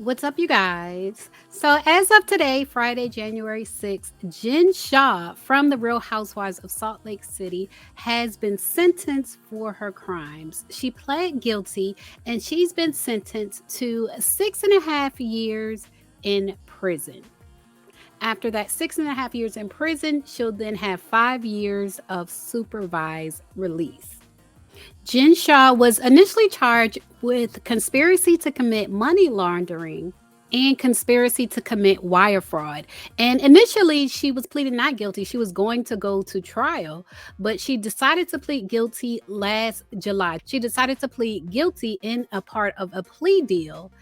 What's up, you guys? So, as of today, Friday, January 6th, Jen Shah from the Real Housewives of Salt Lake City has been sentenced for her crimes. She pled guilty and she's been sentenced to 6.5 years in prison. After that 6.5 years in prison, she'll then have 5 years of supervised release. Jen Shah was initially charged with conspiracy to commit money laundering and conspiracy to commit wire fraud. And initially, she was pleading not guilty. She was going to go to trial, but she decided to plead guilty last July. She decided to plead guilty in a part of a plea deal.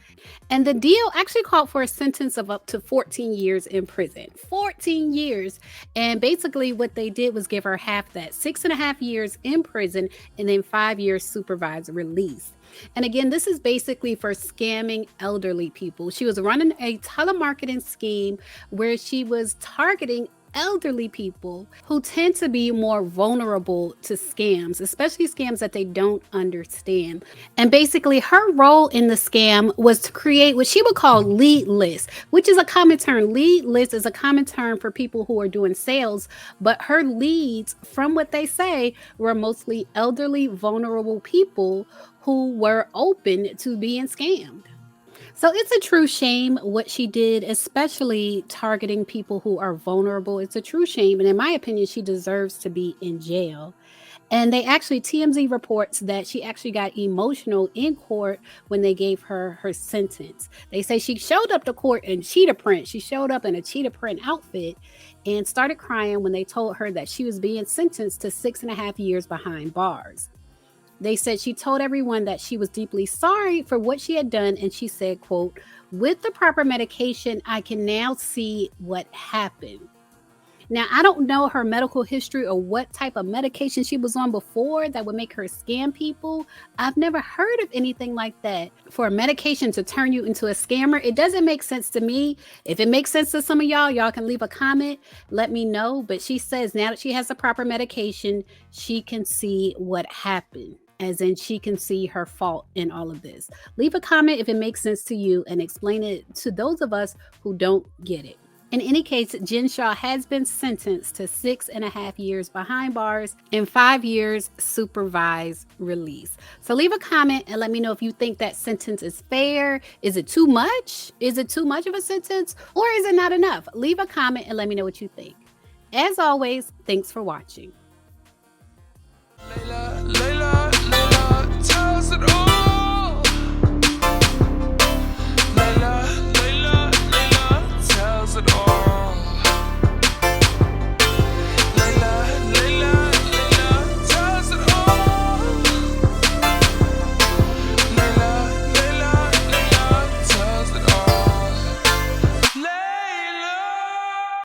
And the deal actually called for a sentence of up to 14 years in prison. 14 years. And basically, what they did was give her half that 6.5 years in prison and then 5 years supervised release. And again, this is basically for scamming elderly people. She was running a telemarketing scheme where she was targeting elderly people who tend to be more vulnerable to scams, especially scams that they don't understand. And basically, her role in the scam was to create what she would call lead lists, which is a common term. Lead list is a common term for people who are doing sales, but her leads, from what they say, were mostly elderly, vulnerable people who were open to being scammed. So it's a true shame what she did, especially targeting people who are vulnerable. It's a true shame. And in my opinion, she deserves to be in jail. And TMZ reports that she actually got emotional in court when they gave her sentence. They say she showed up to court in cheetah print. She showed up in a cheetah print outfit and started crying when they told her that she was being sentenced to 6.5 years behind bars. They said she told everyone that she was deeply sorry for what she had done, and she said, quote, "With the proper medication, I can now see what happened." Now, I don't know her medical history or what type of medication she was on before that would make her scam people. I've never heard of anything like that. For a medication to turn you into a scammer, it doesn't make sense to me. If it makes sense to some of y'all can leave a comment, let me know. But she says now that she has the proper medication, she can see what happened. As in, she can see her fault in all of this. Leave a comment if it makes sense to you and explain it to those of us who don't get it. In any case, Jen Shah has been sentenced to 6.5 years behind bars and 5 years supervised release. So leave a comment and let me know if you think that sentence is fair. Is it too much? Is it too much of a sentence? Or is it not enough? Leave a comment and let me know what you think. As always, thanks for watching. Layla, Layla.